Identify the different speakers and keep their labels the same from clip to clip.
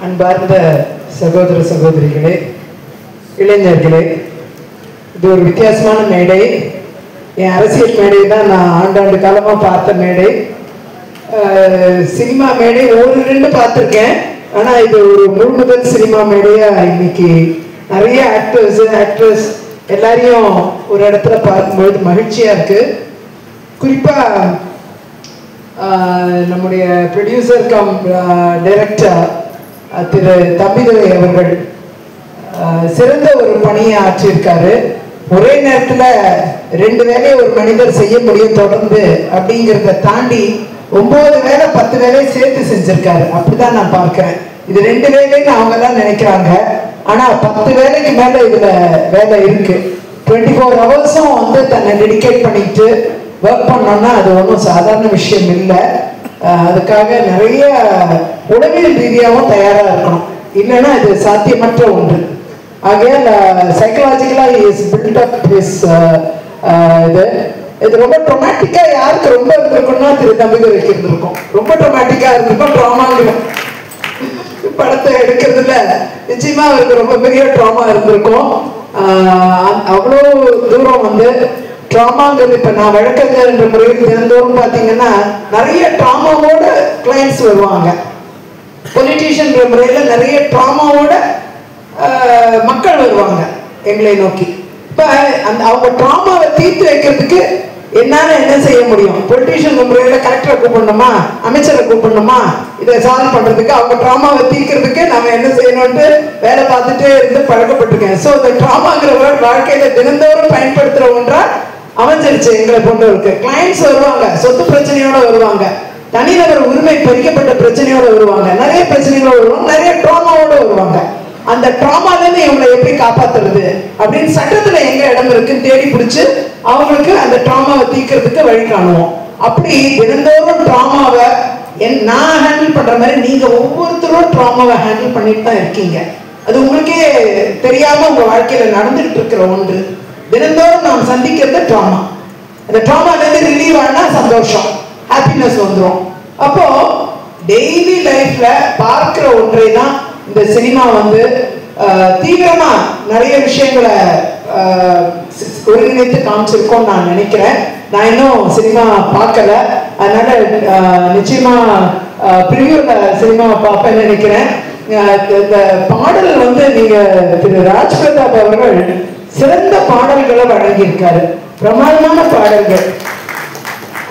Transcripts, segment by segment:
Speaker 1: அன்பார்ந்த சகோதர சகோதரிகளே, இளைஞர்களே, இது ஒரு வித்தியாசமான மேடை. என் அரசியல் மேடை தான் நான் ஆண்டாண்டு காலமாக பார்த்த மேடை. சினிமா மேடை ஒரு ரெண்டு பார்த்துருக்கேன். ஆனால் இது ஒரு முழுமுதல் சினிமா மேடையாக இன்னைக்கு நிறைய ஆக்ட்ரஸ் எல்லாரையும் ஒரு இடத்துல பார்க்கும்பொழுது மகிழ்ச்சியாக இருக்குது. குறிப்பாக நம்முடைய ப்ரொடியூசர் கம் டைரக்டர் திரு தம்பிதுரை அவர்கள் சிறந்த ஒரு பணியை ஆற்றியிருக்காரு. ஒரே நேரத்தில் 2 வேலையை ஒரு மனிதர் செய்ய முடியும் தொடர்ந்து அப்படிங்கிறத தாண்டி 9 வேலை 10 வேலையை சேர்த்து செஞ்சிருக்காரு. அப்படிதான் நான் பார்க்கிறேன். இது 2 வேலைன்னு அவங்க தான் நினைக்கிறாங்க. ஆனால் 10 வேலைக்கு மேலே இதுல வேலை இருக்கு. 24 ஹவர்ஸும் வந்து தன்னை டெடிகேட் பண்ணிட்டு ஒர்க் பண்ணோம்னா அது ஒன்றும் சாதாரண விஷயம் இல்லை. அதுக்காக நிறைய உளவியல் ரீதியாகவும் தயாராக இருக்கணும். இல்லைன்னா இது சாத்தியமற்ற ஒன்று. ஆகையால் சைக்கலாஜிக்கலாக இஸ் பில்ட் அப் ஹிஸ் இது ரொம்ப ட்ரொமேட்டிக்காக யாருக்கு ரொம்ப இருந்திருக்கும்னா திரு தம்பிதுரைக்கு இருந்திருக்கும். ரொம்ப ட்ரொமேட்டிக்காக இருந்திருக்கும். ட்ராமாங்கிற படத்தை எடுக்கிறதுல நிச்சயமா அவருக்கு ரொம்ப பெரிய ட்ராமா இருந்திருக்கும். அவ்வளோ தூரம் வந்து ட்ராமாங்கிறது இப்போ நான் வழக்கறிஞர் என்ற முறையில் தினந்தோறும் பார்த்தீங்கன்னா நிறைய ட்ராமாவோட கிளைண்ட்ஸ் வருவாங்க. பொலிட்டீஷியன்ற முறையில் நிறைய ட்ராமாவோட மக்கள் வருவாங்க எங்களை நோக்கி. இப்போ அவங்க ட்ராமாவை தீர்த்து வைக்கிறதுக்கு என்னால் என்ன செய்ய முடியும்? பொலிட்டீஷியன் முறையில் கலெக்டரை கூப்பிடணுமா, அமைச்சரை கூப்பிடணுமா, இதை சால்வ் பண்ணுறதுக்கு அவங்க ட்ராமாவை தீர்க்கிறதுக்கு நம்ம என்ன செய்யணும்னு வேலை பார்த்துட்டே இருந்து பழக்கப்பட்டிருக்கேன். ஸோ இந்த ட்ராமாங்கிற வாழ்க்கையில் தினந்தோறும் பயன்படுத்துகிற ஒன்றா அமைஞ்சிருச்சு எங்களை போன்றவருக்கு. கிளைண்ட்ஸ் வருவாங்க, சொத்து பிரச்சனையோட வருவாங்க, தனிநபர் உரிமை பறிக்கப்பட்ட பிரச்சனையோட வருவாங்க, நிறைய பிரச்சனைகளோட வருவாங்க, நிறைய ட்ராமாவோட வருவாங்க. அந்த ட்ராமாலேருந்து இவங்களை எப்படி காப்பாத்துறது அப்படின்னு சட்டத்துல எங்க இடம் இருக்குன்னு தேடி பிடிச்சு அவங்களுக்கு அந்த ட்ராமாவை தீர்க்கிறதுக்கு வழி காணுவோம். அப்படி தினந்தோறும் ட்ராமாவை நான் ஹேண்டில் பண்ற மாதிரி நீங்க ஒவ்வொருத்தரும் ட்ராமாவை ஹேண்டில் பண்ணிட்டு தான் இருக்கீங்க. அது உங்களுக்கே தெரியாம உங்க வாழ்க்கையில நடந்துட்டு இருக்கிற ஒன்று. தினந்தோறும் நாம் சந்திக்கிறது ட்ராமா. அந்த ட்ராமாலேருந்து ரிலீவ் ஆனா சந்தோஷம், ஹாப்பினஸ் வந்துடும். அப்போ டெய்லி லைஃப்ல பார்க்கிற ஒன்றை தான் இந்த சினிமா வந்து தீவிரமா நிறைய விஷயங்களை ஒருங்கிணைத்து காமிச்சிருக்கோம் நான் நினைக்கிறேன். நான் இன்னும் சினிமா பார்க்கல, அதனால நிச்சயமா ப்ரிவியூல சினிமா பார்ப்பேன்னு நினைக்கிறேன். இந்த பாடல் வந்து நீங்க திரு ராஜ் பிரதாப் அவர்கள் சிறந்த பாடல்களை வழங்கியிருக்காரு. பிரமாதமான பாடல்கள்.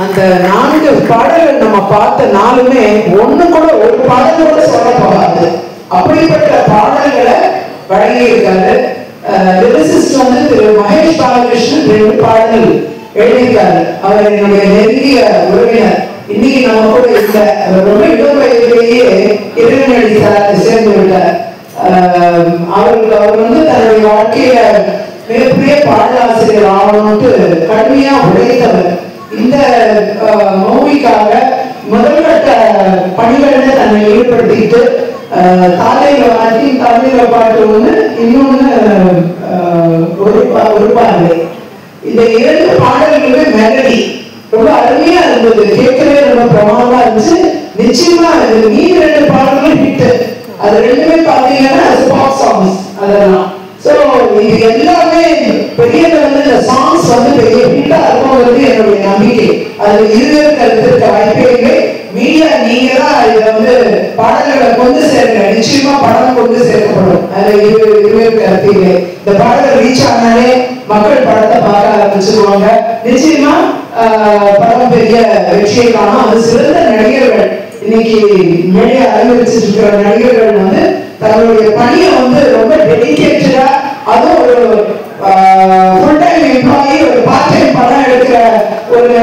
Speaker 1: அந்த 4 பாடல்கள் நம்ம பார்த்த 4மே ஒண்ணு கூட ஒரு பாடல் கூட சொல்ல போகாது. அப்படிப்பட்ட பாடல்களை வழங்கியிருக்காரு. லிரிசிஸ்ட் வந்து திரு மகேஷ் பாலகிருஷ்ணன் 2 பாடல்கள் எழுதியிருக்காரு. அவர் என்னுடைய நெருங்கிய உறவினர். இன்னைக்கு நம்ம கூட இல்லை. அவர் ரொம்ப இளம் வயதிலேயே இறைவனடி சேர்ந்து விட்டார். அவர் வந்து தன்னுடைய வாழ்க்கையில மிகப்பெரிய பாடலாசிரியர் ஆகணும்ட்டு கடுமையா உழைத்தவர். இந்த மூவிக்காக முதல்கட்ட பணிகள்ல தன்னை ஈடுபடுத்திட்டு தாலையில வாட்டி தமிழ பாட்டு ஒண்ணு, இன்னொன்னு ஒரு பார்வை. இந்த 2 பாடல்களுமே மெலடி ரொம்ப அருமையா இருந்தது. கேட்கவே ரொம்ப பிரமாதமா இருந்துச்சு. நிச்சயமா மீதி 2 பாடல்களும் ஹிட். அது 2மே பாத்தீங்கன்னா பாப் சாங்ஸ். அதெல்லாம் இது எல்லாமே பெரிய இந்த சாங்ஸ் வந்து பெரிய ஹிட்டா இருக்கும்ங்கிறது என்னுடைய நம்பிக்கை. அதுல இருக்க வாய்ப்பே இல்லை. மீடியா நீங்க தான் இதை வந்து பாடல்களை கொண்டு சேர்க்க, நிச்சயமா படம் கொண்டு சேர்க்கப்படும். அதுல இருவே கருத்து இல்லை. இந்த பாடல்கள் ரீச் ஆனாலே மக்கள் படத்தை பார்க்க ஆரம்பிச்சிருவாங்க. நிச்சயமா படம் பெரிய வெற்றியை காணும். அது சிறந்த நடிகர்கள் இன்னைக்கு மீடியா அலங்கரிச்சிட்டு இருக்கிற நடிகர்கள் வந்து தங்களுடைய பணியை வந்து ரொம்ப டெடிகேட்டடா, அதுவும் ஒரு ஃபுல் டைம் எம்ப்ளாயி, ஒரு பார்ட் டைம் படம் எடுக்கிற ஒரு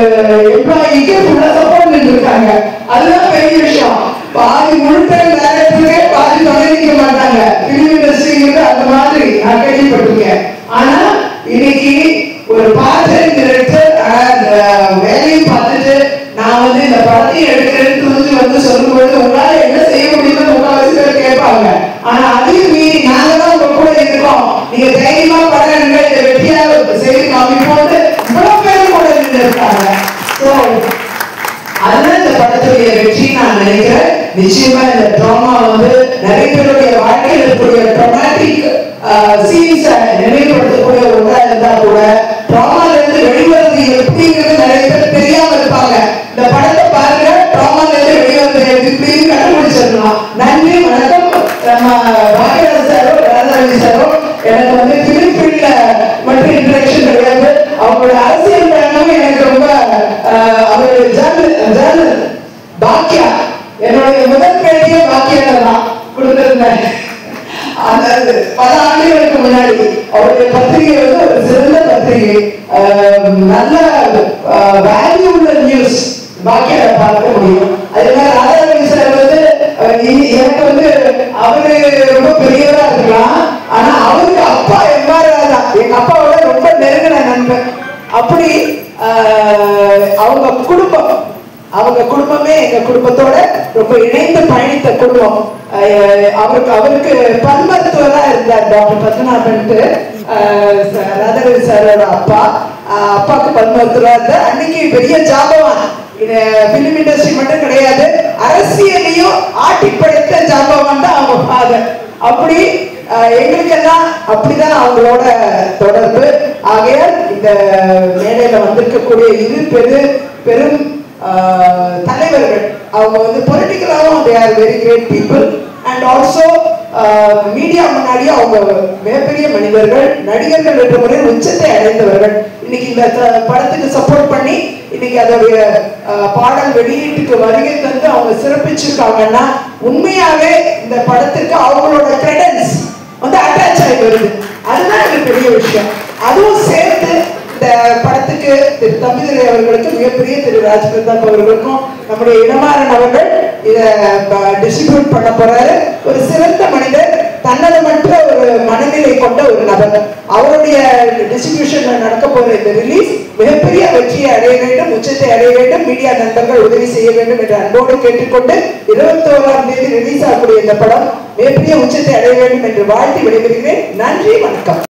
Speaker 1: எம்ப்ளாயிக்கு ஃபுல்லா சப்போர்ட் இருக்காங்க. அதுதான் பெரிய விஷயம். பாதி முழுக்க டைரக்டருக்கே பாதி துணை நிற்க மாட்டாங்க. பிலிம் இண்டஸ்ட்ரிங்கிறது அந்த மாதிரி நான் கேள்விப்பட்டிருக்கேன். ஆனா இன்னைக்கு ஒரு பார்ட் டைம் டைரக்டர் வேலையும் பார்த்துட்டு நான் வந்து இந்த படத்தையும் எடுக்கிறேன்னு துணிஞ்சு வந்து சொல்லும்போது உங்களால என்ன செய்ய முடியும்னு முக்கால்வாசி பேர் கேட்பாங்க. ஆனா அதையும் மீறி நாங்க தான் உங்க கூட இருக்கோம், நீங்க தைரியமா படம் இதை வெற்றியாக செய்து காமிப்போது இவ்வளவு பேரும் கூட இருக்காங்க. அதனால இந்த படத்துடைய வெற்றி நான் நினைக்கிறேன். நிச்சயமா இந்த ட்ராமா வந்து நிறைய பேருடைய வாழ்க்கையில் இருக்கக்கூடிய ட்ராமாட்டிக் சீன்ஸ நினைவுபடுத்தக்கூடிய ஒன்றா இருந்தா கூட ட்ராமால இருந்து வெளிவரது எப்படிங்கிறது நிறைய பேர் தெரியாம இருப்பாங்க. இந்த படத்தை பாருங்க, ட்ராமால இருந்து வெளிவரது எப்படின்னு கண்டுபிடிச்சிடலாம். நன்றி, வணக்கம். நம்ம பாக்கியராஜ் சாரோ ராதாரவி சாரோ எனக்கு வந்து பிலிம் ஃபீல்ட்ல மட்டும் இன்ட்ராக்ஷன் கிடையாது, அவங்களோட அரசியல் பயணமும் எனக்கு ரொம்ப அவருடைய ஜேர்னல் பாக்கியா என்னுடைய முதல் பேட்டியே பாக்கியால தான் கொடுத்திருந்தேன். பல ஆண்டுகளுக்கு முன்னாடி அவருடைய பத்திரிகை வந்து ஒரு சிறந்த பத்திரிகை, நல்ல வேல்யூ உள்ள நியூஸ் பாக்கியால பார்க்க முடியும். அதனால ராதாரவி சார் வந்து எனக்கு வந்து அவரு ரொம்ப பெரியவரா இருக்கலாம், ஆனா அவருக்கு அப்பா எவ்வாறு தான் எங்க அப்பாவோட ரொம்ப நெருங்கின நண்பன். அப்படி அவங்க குடும்பமே எங்க குடும்பத்தோட ரொம்ப இணைந்து பயணித்த குடும்பம். அவருக்கு பல் மருத்துவரா இருந்தார் டாக்டர் பத்மநாபன், ராதாரவி சாரோட அப்பாவுக்கு பல் மருத்துவரா இருந்தார். அன்னைக்கு பெரிய ஜாபவான், பிலிம் இண்டஸ்ட்ரி மட்டும் கிடையாது, அரசியலையும் ஆட்டி படைத்த ஜாபவான் தான் அவங்க ஃபாதர். அப்படி எங்களுக்கெல்லாம் அப்படிதான் அவங்களோட தொடர்பு. ஆகையால் இந்த மேடையில வந்திருக்கக்கூடிய இரு பெரும் தலைவர்கள், அவங்க வந்து பொலிட்டிக்கலாவும் they are very great people and also media முன்னாடியே அவங்க மிகப்பெரிய மனிதர்கள், நடிகர்கள் என்ற முறையில் உச்சத்தை அடைந்தவர்கள். இன்னைக்கு இந்த படத்துக்கு சப்போர்ட் பண்ணி இன்னைக்கு அதோடைய பாடல் வெளியீட்டுக்கு வருகை தந்து அவங்க சிறப்பிச்சிருக்காங்கன்னா உண்மையாவே இந்த படத்துக்கு அவங்களோட கிரெடென்ஸ் வந்து அட்டாச் ஆகி வருது. அதுதான் எனக்கு பெரிய விஷயம். அதுவும் சேர்த்து இந்த படத்துக்கு திரு தம்பிதுரை அவர்களுக்கு, மிகப்பெரிய திரு ராஜ் பிரதாப் அவர்களுக்கும், நம்முடைய இளமாறன் அவர்கள் இதை டிஸ்ட்ரிபியூட் பண்ண போறாரு. ஒரு சிறந்த மனிதர், தன்னலமற்ற ஒரு மனநிலை கொண்ட ஒரு நபர். அவருடைய டிஸ்ட்ரிபியூஷன்ல நடக்க போற இந்த ரிலீஸ் மிகப்பெரிய வெற்றியை அடைய வேண்டும், உச்சத்தை அடைய வேண்டும். மீடியா நண்பர்கள் உதவி செய்ய வேண்டும் என்று அன்போடு கேட்டுக்கொண்டு 21ஆம் தேதி ரிலீஸ் ஆகக்கூடிய இந்த படம் மிகப்பெரிய உச்சத்தை அடைய வேண்டும் என்று வாழ்த்தி விடைபெறுகிறேன். நன்றி, வணக்கம்.